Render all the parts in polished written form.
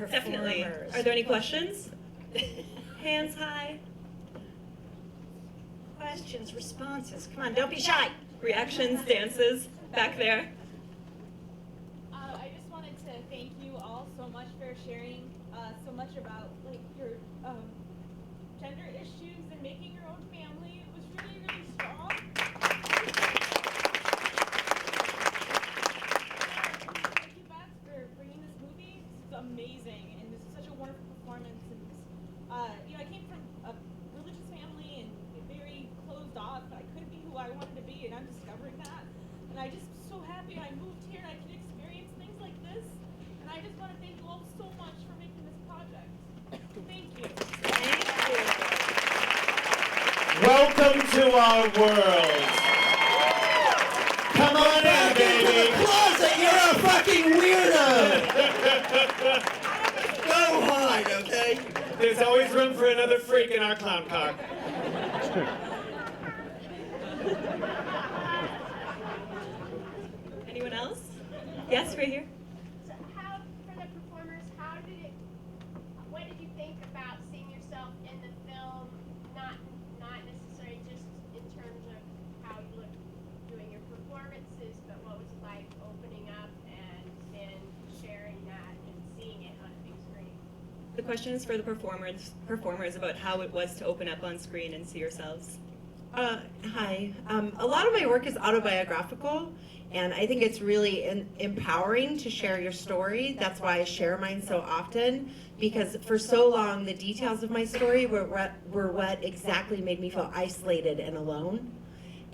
performers. Definitely. Are there any questions? Hands high. Questions, responses. Come on, don't be shy. Reactions, dances, back there. I just wanted to thank you all so much for sharing so much about like your gender issues and making your own family. It was really, really strong. Thank you, Beth, for bringing this movie. This is amazing, and this is such a wonderful performance. And this, I came from a religious family and very closed off. I couldn't be who I wanted to be, and I'm discovering that. And I just so happy I moved here and I can experience things like this. And I just want to thank you all so much for making this project. Thank you. Thank you. Welcome to our world. Come on in, baby. Closet, you're a fucking weirdo. Go hide, okay? There's always room for another freak in our clown car. Anyone else? Yes, right here. So how, for the performers, what did you think about seeing yourself in the film, not necessarily just in terms of how you look doing your performances, but what was it like opening up and sharing that and seeing it on a big screen? The question is for the performers about how it was to open up on screen and see yourselves. Hi. A lot of my work is autobiographical, and I think it's really empowering to share your story. That's why I share mine so often, because for so long the details of my story were what exactly made me feel isolated and alone.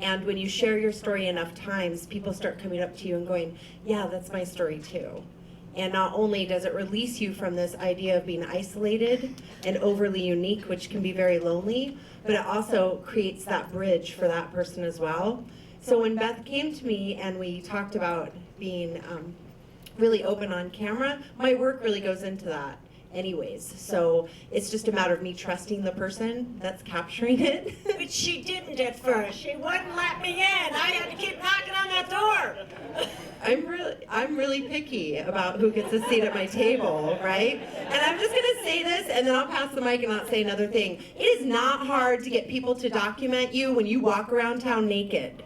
And when you share your story enough times, people start coming up to you and going, yeah, that's my story too. And not only does it release you from this idea of being isolated and overly unique, which can be very lonely, but it also creates that bridge for that person as well. So when Beth came to me and we talked about being really open on camera, my work really goes into that anyways. So it's just a matter of me trusting the person that's capturing it. Which she didn't at first. She wouldn't let me in. I had to keep knocking on that door. I'm really picky about who gets a seat at my table, right? And I'm just gonna say this, and then I'll pass the mic and not say another thing. It is not hard to get people to document you when you walk around town naked.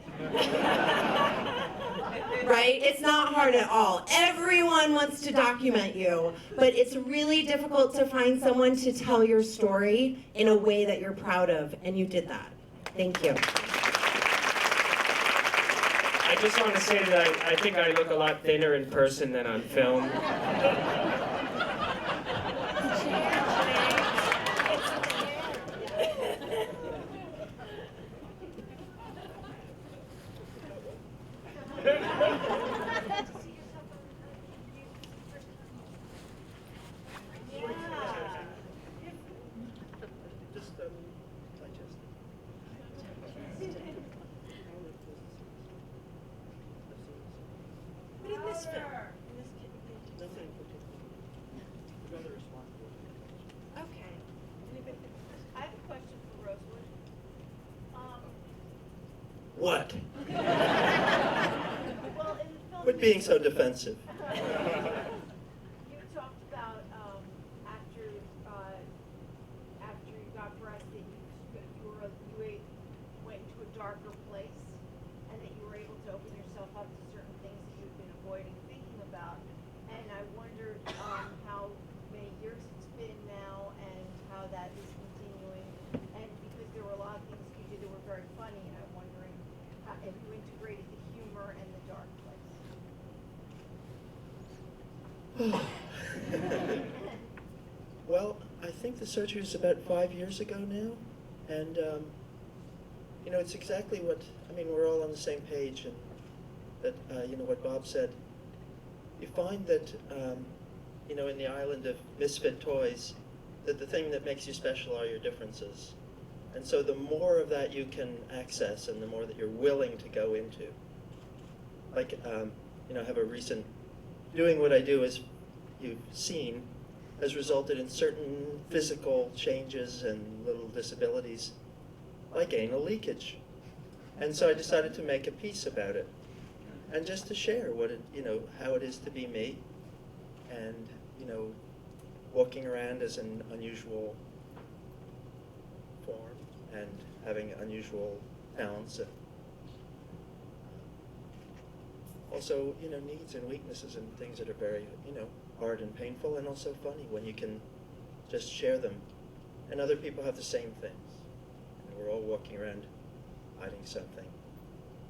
Right? It's not hard at all. Everyone wants to document you, but it's really difficult to find someone to tell your story in a way that you're proud of, and you did that. Thank you. I just want to say that I think I look a lot thinner in person than on film. What in this film? Okay. I have a question for Rosewood. What? Well, in the film, Quit being so defensive. you talked about after you got breast that you went into a darker place, and that you were able to open yourself up to certain things that you've been avoiding thinking about. And I wondered how many years it's been now, and how that is continuing. And because there were a lot of things you did that were very funny, and I'm wondering if you integrated the humor and the dark place. Well, I think the surgery was about 5 years ago now, and it's exactly what, we're all on the same page, and that, what Bob said. You find that, in the island of misfit toys, that the thing that makes you special are your differences. And so the more of that you can access, and the more that you're willing to go into. Like, I have a recent, doing what I do, as you've seen, has resulted in certain physical changes and little disabilities, like anal leakage. And so I decided to make a piece about it, and just to share what it, how it is to be me, and walking around as an unusual form and having unusual talents and also, needs and weaknesses and things that are very, hard and painful and also funny when you can just share them. And other people have the same things. And we're all walking around hiding something.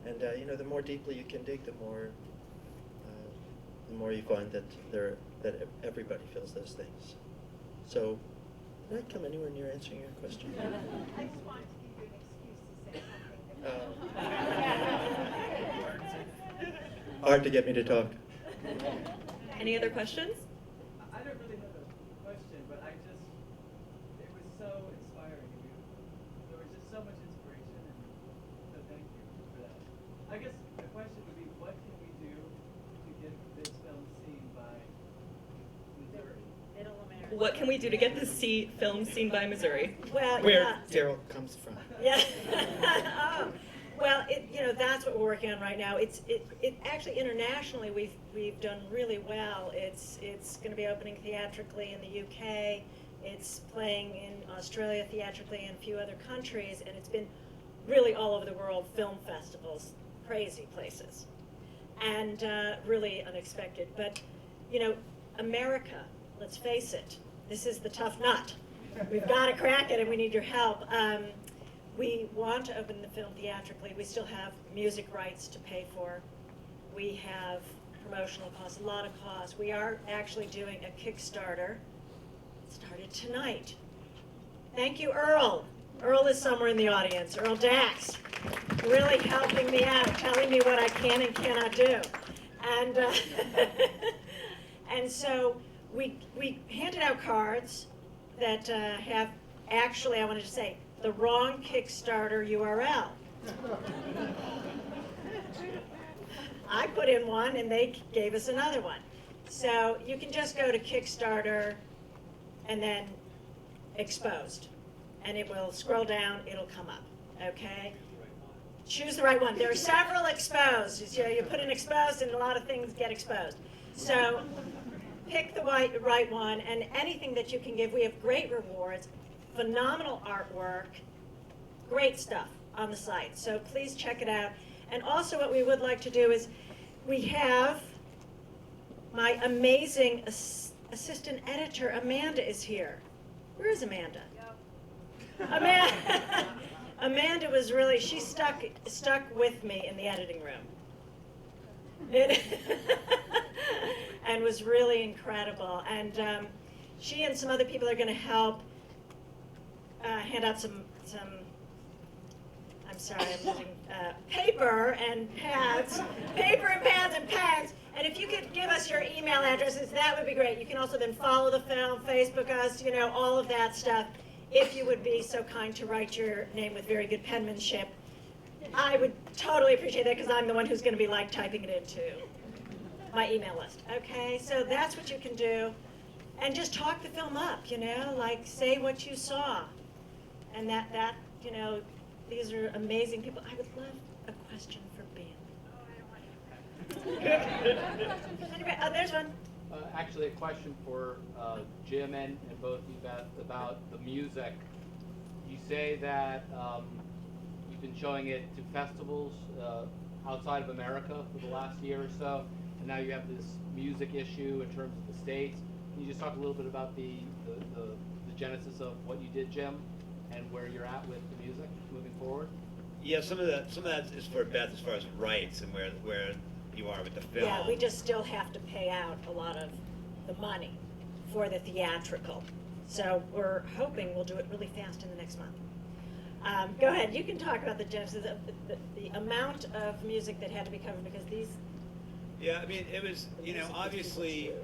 And, the more deeply you can dig, the more you find that everybody feels those things. So, did I come anywhere near answering your question? I just wanted to give you an excuse to say something. Hard to get me to talk. Any other questions? I don't really have a question, but it was so inspiring. There was just so much inspiration, and so thank you for that. I guess the question would be, what can we do to get this film seen by Missouri? Middle America. What can we do to get this film seen by Missouri? Well, Where yeah. Daryl comes from. Yeah. Oh. Well, that's what we're working on right now. It actually internationally we've done really well. It's going to be opening theatrically in the UK. It's playing in Australia theatrically and a few other countries, and it's been really all over the world, film festivals, crazy places, and really unexpected. But America, let's face it, this is the tough nut. We've got to crack it, and we need your help. We want to open the film theatrically. We still have music rights to pay for. We have promotional costs, a lot of costs. We are actually doing a Kickstarter. It started tonight. Thank you, Earl. Earl is somewhere in the audience. Earl Dax, really helping me out, telling me what I can and cannot do. And and so we handed out cards that have, actually, I wanted to say, the wrong Kickstarter URL. I put in one and they gave us another one. So you can just go to Kickstarter and then exposed. And it will scroll down, it'll come up, okay? Choose the right one. There are several exposed. You put in exposed and a lot of things get exposed. So pick the right one, and anything that you can give. We have great rewards. Phenomenal artwork, great stuff on the site. So please check it out. And also what we would like to do is, we have my amazing assistant editor, Amanda, is here. Where is Amanda? Yep. Amanda was really, she stuck with me in the editing room. And was really incredible. And she and some other people are going to help hand out some I'm sorry, I'm losing paper and pads and pens. And if you could give us your email addresses, that would be great. You can also then follow the film, Facebook us, all of that stuff. If you would be so kind to write your name with very good penmanship, I would totally appreciate that, because I'm the one who's going to be typing it into my email list. Okay, so that's what you can do. And just talk the film up, say what you saw. And that these are amazing people. I would love a question for Ben. Anyway, there's one. Actually, a question for Jim and both you, Beth, about the music. You say that you've been showing it to festivals outside of America for the last year or so, and now you have this music issue in terms of the States. Can you just talk a little bit about the genesis of what you did, Jim, and where you're at with the music moving forward? Yeah, some of that is for Beth as far as rights and where you are with the film. Yeah, we just still have to pay out a lot of the money for the theatrical. So we're hoping we'll do it really fast in the next month. Go ahead, you can talk about the genesis, the amount of music that had to be covered, because these... Yeah, I mean, it was, obviously,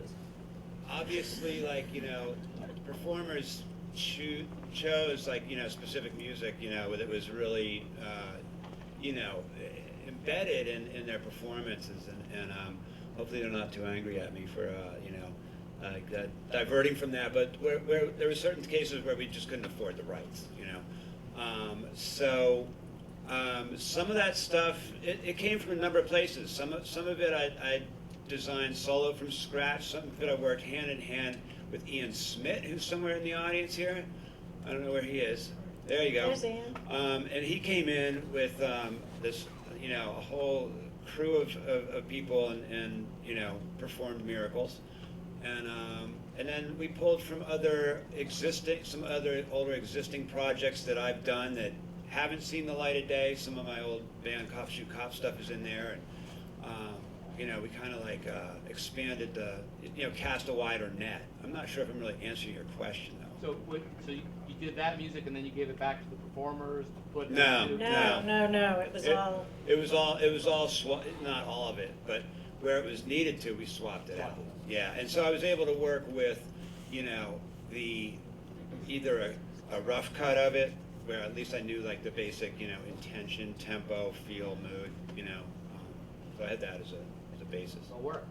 performers chose, specific music, that was really, embedded in their performances, and hopefully they're not too angry at me for, diverting from that, but where there were certain cases where we just couldn't afford the rights, some of that stuff, it came from a number of places. Some of it I designed solo from scratch. Some of it I worked hand in hand with Ian Smith, who's somewhere in the audience here. I don't know where he is. There you go. There's Ian. And he came in with this, you know, a whole crew of people and you know, performed miracles. And then we pulled from some other older existing projects that I've done that haven't seen the light of day. Some of my old band Cop Shoot Cop stuff is in there, and you know, we kind of like expanded the, you know, cast a wider net. I'm not sure if I'm really answering your question though. So you did that music and then you gave it back to the performers to put No. into... No, it was all. It was all not all of it, but where it was needed to, we swapped it out. Yeah, and so I was able to work with, you know, either a rough cut of it, where at least I knew like the basic, you know, intention, tempo, feel, mood, you know. So I had that as a basis. It'll work.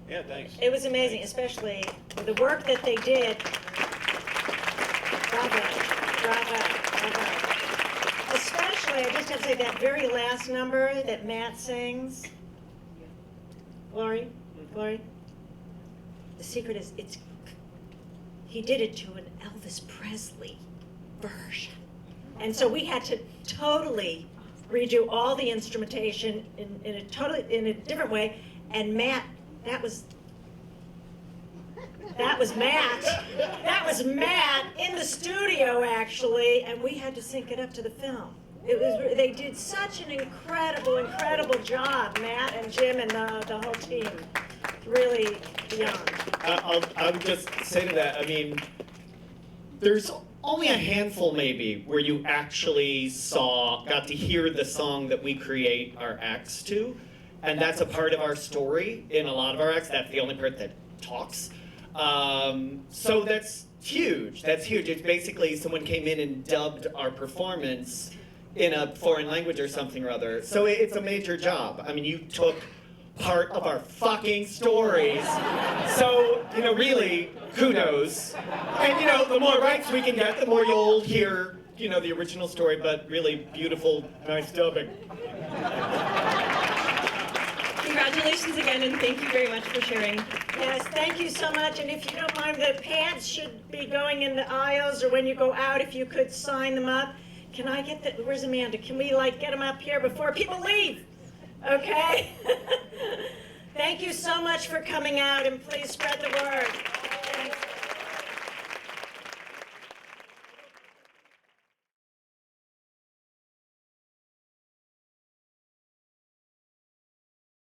Yeah, thanks. It was amazing, especially the work that they did. Bravo, bravo, bravo. Especially, I just have to say, that very last number that Matt sings. Glory, Glory. The secret is, he did it to an Elvis Presley version. And so we had to totally redo all the instrumentation in a different way. And Matt, that was Matt. That was Matt in the studio, actually, and we had to sync it up to the film. They did such an incredible job, Matt and Jim and the whole team. Really beyond. I would just say to that, I mean, there's only a handful maybe where you actually got to hear the song that we create our acts to, and that's a part of our story in a lot of our acts. That's the only part that talks. So that's huge. That's huge. It's basically someone came in and dubbed our performance in a foreign language or something or other. So it's a major job. I mean, you took part of our fucking stories. So, you know, really, kudos. And, you know, the more rights we can get, the more you'll hear, you know, the original story, but really beautiful, nice dubbing. Congratulations again, and thank you very much for sharing. Yes, thank you so much. And if you don't mind, the pants should be going in the aisles, or when you go out, if you could sign them up. Can I get where's Amanda? Can we like get them up here before people leave? Okay? Thank you so much for coming out, and please spread the word.